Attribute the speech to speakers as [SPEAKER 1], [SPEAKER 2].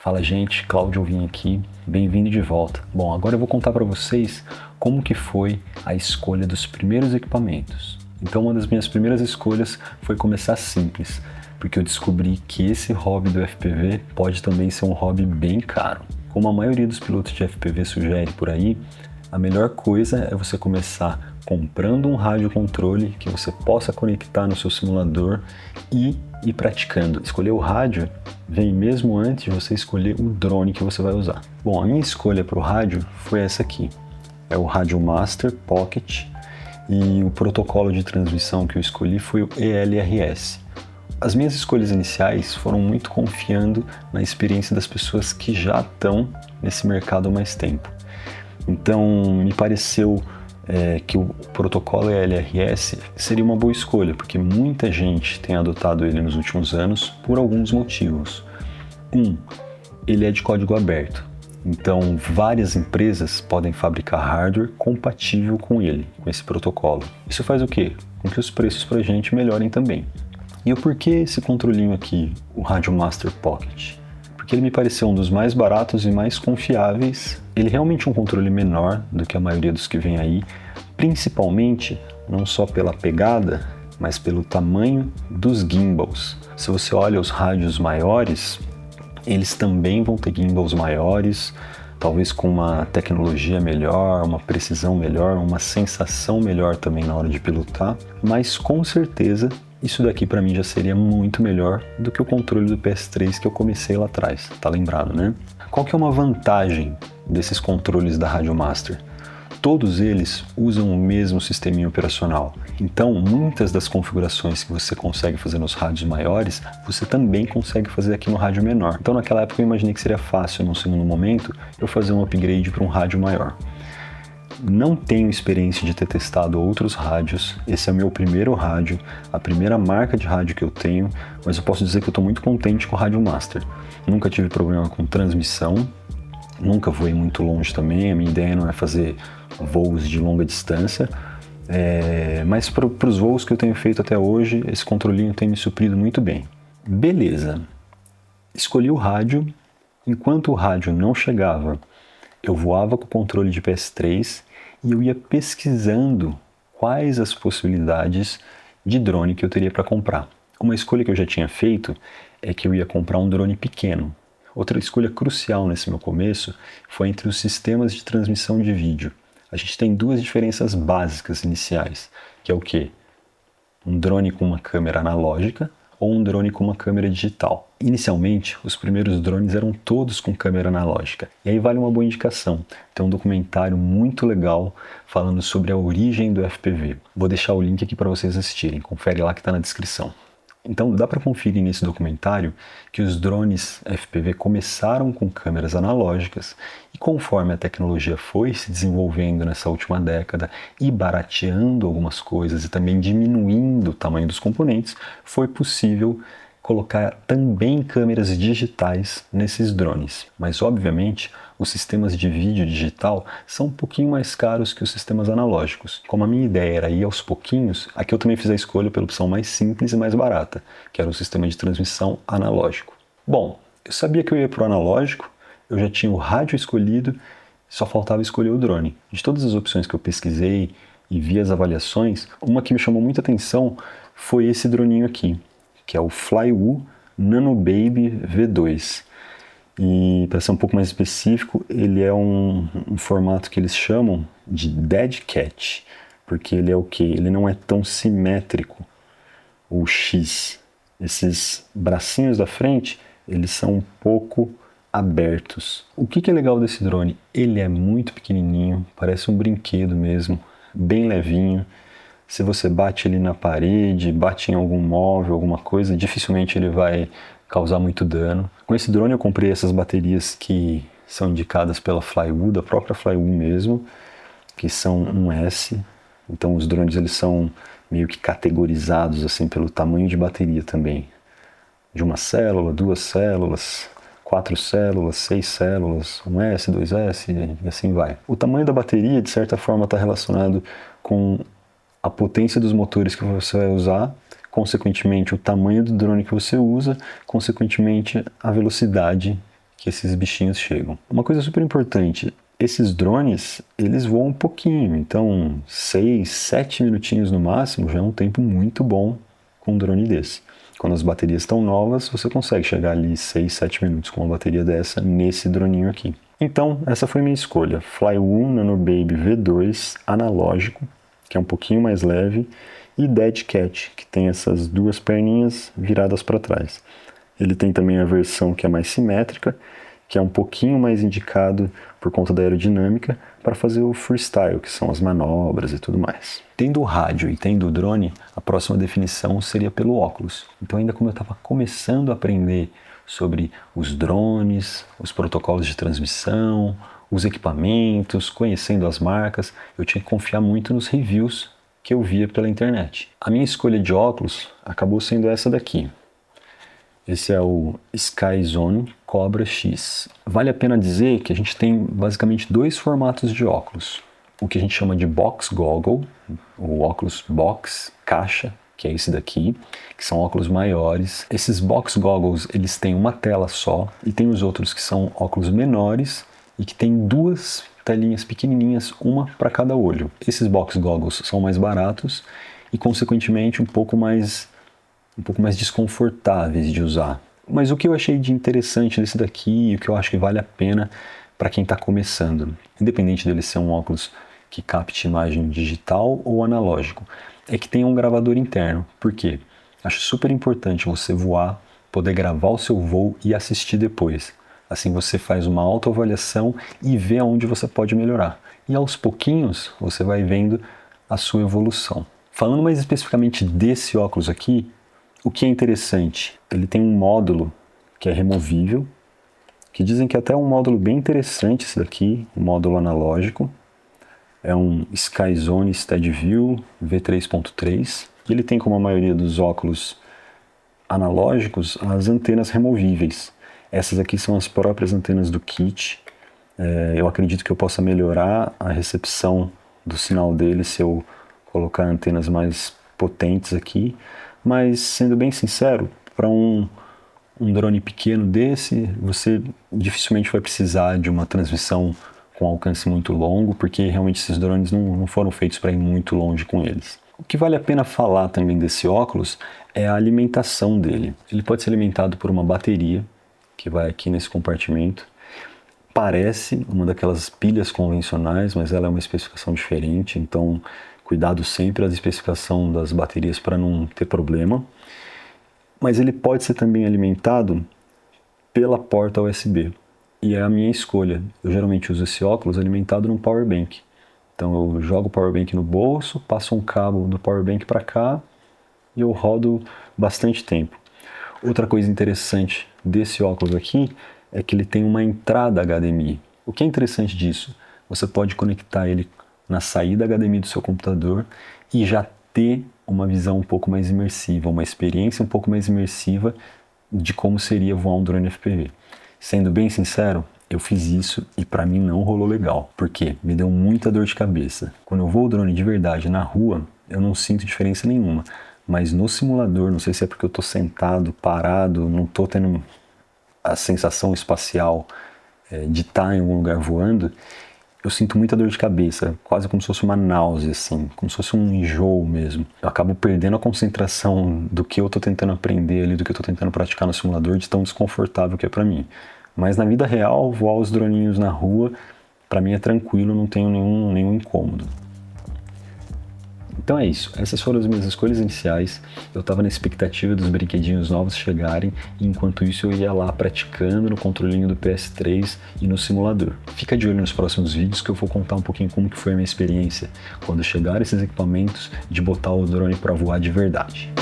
[SPEAKER 1] Fala gente, Cláudio Alvim aqui, bem-vindo de volta. Bom, agora eu vou contar para vocês como que foi a escolha dos primeiros equipamentos. Então uma das minhas primeiras escolhas foi começar simples, porque eu descobri que esse hobby do FPV pode também ser um hobby bem caro. Como a maioria dos pilotos de FPV sugere por aí, a melhor coisa é você começar comprando um rádio controle que você possa conectar no seu simulador e ir praticando. Escolher o rádio vem mesmo antes de você escolher o drone que você vai usar. Bom, a minha escolha para o rádio foi essa aqui. É o Rádio Master Pocket e o protocolo de transmissão que eu escolhi foi o ELRS. As minhas escolhas iniciais foram muito confiando na experiência das pessoas que já estão nesse mercado há mais tempo. Então, me pareceu que o protocolo ELRS seria uma boa escolha, porque muita gente tem adotado ele nos últimos anos por alguns motivos. Ele é de código aberto, então várias empresas podem fabricar hardware compatível com ele, com esse protocolo. Isso faz o quê? Com que os preços para a gente melhorem também. E o porquê esse controlinho aqui, o Rádio Master Pocket? Porque ele me pareceu um dos mais baratos e mais confiáveis. Ele realmente é um controle menor do que a maioria dos que vem aí, principalmente não só pela pegada, mas pelo tamanho dos gimbals. Se você olha os rádios maiores, eles também vão ter gimbals maiores, talvez com uma tecnologia melhor, uma precisão melhor, uma sensação melhor também na hora de pilotar, mas com certeza isso daqui para mim já seria muito melhor do que o controle do PS3 que eu comecei lá atrás, tá lembrado, né? Qual que é uma vantagem desses controles da Rádio Master? Todos eles usam o mesmo sisteminha operacional, então muitas das configurações que você consegue fazer nos rádios maiores, você também consegue fazer aqui no rádio menor. Então naquela época eu imaginei que seria fácil, num segundo momento, eu fazer um upgrade para um rádio maior. Não tenho experiência de ter testado outros rádios, esse é o meu primeiro rádio, a primeira marca de rádio que eu tenho, mas eu posso dizer que eu estou muito contente com o Rádio Master. Nunca tive problema com transmissão, nunca voei muito longe também, a minha ideia não é fazer voos de longa distância, mas para os voos que eu tenho feito até hoje, esse controlinho tem me suprido muito bem. Beleza, escolhi o rádio, enquanto o rádio não chegava, eu voava com o controle de PS3 e eu ia pesquisando quais as possibilidades de drone que eu teria para comprar. Uma escolha que eu já tinha feito é que eu ia comprar um drone pequeno. Outra escolha crucial nesse meu começo foi entre os sistemas de transmissão de vídeo. A gente tem duas diferenças básicas iniciais, que é o quê? Um drone com uma câmera analógica ou um drone com uma câmera digital. Inicialmente, os primeiros drones eram todos com câmera analógica. E aí vale uma boa indicação. Tem um documentário muito legal falando sobre a origem do FPV. Vou deixar o link aqui para vocês assistirem. Confere lá que está na descrição. Então dá para conferir nesse documentário que os drones FPV começaram com câmeras analógicas e conforme a tecnologia foi se desenvolvendo nessa última década e barateando algumas coisas e também diminuindo o tamanho dos componentes, foi possível colocar também câmeras digitais nesses drones. Mas obviamente os sistemas de vídeo digital são um pouquinho mais caros que os sistemas analógicos. Como a minha ideia era ir aos pouquinhos, aqui eu também fiz a escolha pela opção mais simples e mais barata, que era o sistema de transmissão analógico. Bom, eu sabia que eu ia para o analógico, eu já tinha o rádio escolhido, só faltava escolher o drone. De todas as opções que eu pesquisei e vi as avaliações, uma que me chamou muita atenção foi esse droninho aqui, que é o Flywoo Nano Baby V2. E para ser um pouco mais específico, ele é um formato que eles chamam de Dead Cat, porque ele é o quê? Ele não é tão simétrico, o X. Esses bracinhos da frente, eles são um pouco abertos. O que é legal desse drone? Ele é muito pequenininho, parece um brinquedo mesmo, bem levinho. Se você bate ele na parede, bate em algum móvel, alguma coisa, dificilmente ele vai causar muito dano. Com esse drone eu comprei essas baterias que são indicadas pela Flywoo, da própria Flywoo mesmo, que são 1S. Então os drones eles são meio que categorizados assim pelo tamanho de bateria também. De uma célula, duas células, 4 células, 6 células, 1S, 2S e assim vai. O tamanho da bateria, de certa forma, está relacionado com a potência dos motores que você vai usar, consequentemente o tamanho do drone que você usa, consequentemente a velocidade que esses bichinhos chegam. Uma coisa super importante, esses drones, eles voam um pouquinho, então 6, 7 minutinhos no máximo já é um tempo muito bom com um drone desse. Quando as baterias estão novas, você consegue chegar ali 6, 7 minutos com uma bateria dessa nesse droninho aqui. Então, essa foi minha escolha. Flywoo Nanobaby V2 analógico, que é um pouquinho mais leve, e Dead Cat, que tem essas duas perninhas viradas para trás. Ele tem também a versão que é mais simétrica, que é um pouquinho mais indicado por conta da aerodinâmica para fazer o freestyle, que são as manobras e tudo mais. Tendo o rádio e tendo o drone, a próxima definição seria pelo óculos. Então, ainda como eu estava começando a aprender sobre os drones, os protocolos de transmissão, os equipamentos, conhecendo as marcas, eu tinha que confiar muito nos reviews que eu via pela internet. A minha escolha de óculos acabou sendo essa daqui. Esse é o Skyzone Cobra X. Vale a pena dizer que a gente tem basicamente dois formatos de óculos. O que a gente chama de box goggle, o óculos box, caixa, que é esse daqui, que são óculos maiores. Esses box goggles, eles têm uma tela só, e tem os outros que são óculos menores e que tem duas telinhas pequenininhas, uma para cada olho. Esses box goggles são mais baratos e, consequentemente, um pouco mais desconfortáveis de usar. Mas o que eu achei de interessante nesse daqui e o que eu acho que vale a pena para quem está começando, independente dele ser um óculos que capte imagem digital ou analógico, é que tem um gravador interno. Por quê? Acho super importante você voar, poder gravar o seu voo e assistir depois. Assim você faz uma autoavaliação e vê aonde você pode melhorar. E aos pouquinhos você vai vendo a sua evolução. Falando mais especificamente desse óculos aqui, o que é interessante, ele tem um módulo que é removível, que dizem que até é um módulo bem interessante esse daqui, um módulo analógico. É um Skyzone SteadyView V3.3. E ele tem, como a maioria dos óculos analógicos, as antenas removíveis. Essas aqui são as próprias antenas do kit. Eu acredito que eu possa melhorar a recepção do sinal dele se eu colocar antenas mais potentes aqui. Mas, sendo bem sincero, para um drone pequeno desse, você dificilmente vai precisar de uma transmissão com alcance muito longo, porque realmente esses drones não foram feitos para ir muito longe com eles. O que vale a pena falar também desse óculos é a alimentação dele. Ele pode ser alimentado por uma bateria, que vai aqui nesse compartimento. Parece uma daquelas pilhas convencionais, mas ela é uma especificação diferente, então cuidado sempre a especificação das baterias para não ter problema. Mas ele pode ser também alimentado pela porta USB. E é a minha escolha. Eu geralmente uso esse óculos alimentado num power bank. Então eu jogo o power bank no bolso, passo um cabo do power bank para cá e eu rodo bastante tempo. Outra coisa interessante desse óculos aqui é que ele tem uma entrada HDMI. O que é interessante disso? Você pode conectar ele na saída HDMI do seu computador e já ter uma visão um pouco mais imersiva, uma experiência um pouco mais imersiva de como seria voar um drone FPV. Sendo bem sincero, eu fiz isso e para mim não rolou legal. Por quê? Me deu muita dor de cabeça. Quando eu voo o drone de verdade na rua, eu não sinto diferença nenhuma. Mas no simulador, não sei se é porque eu estou sentado, parado, não estou tendo a sensação espacial de estar em algum lugar voando, eu sinto muita dor de cabeça, quase como se fosse uma náusea, assim, como se fosse um enjoo mesmo. Eu acabo perdendo a concentração do que eu estou tentando aprender ali, do que eu estou tentando praticar no simulador, de tão desconfortável que é para mim. Mas na vida real, voar os droninhos na rua, para mim é tranquilo, não tenho nenhum incômodo. Então é isso, essas foram as minhas escolhas iniciais. Eu estava na expectativa dos brinquedinhos novos chegarem, e enquanto isso eu ia lá praticando no controlinho do PS3 e no simulador. Fica de olho nos próximos vídeos que eu vou contar um pouquinho como que foi a minha experiência quando chegaram esses equipamentos de botar o drone para voar de verdade.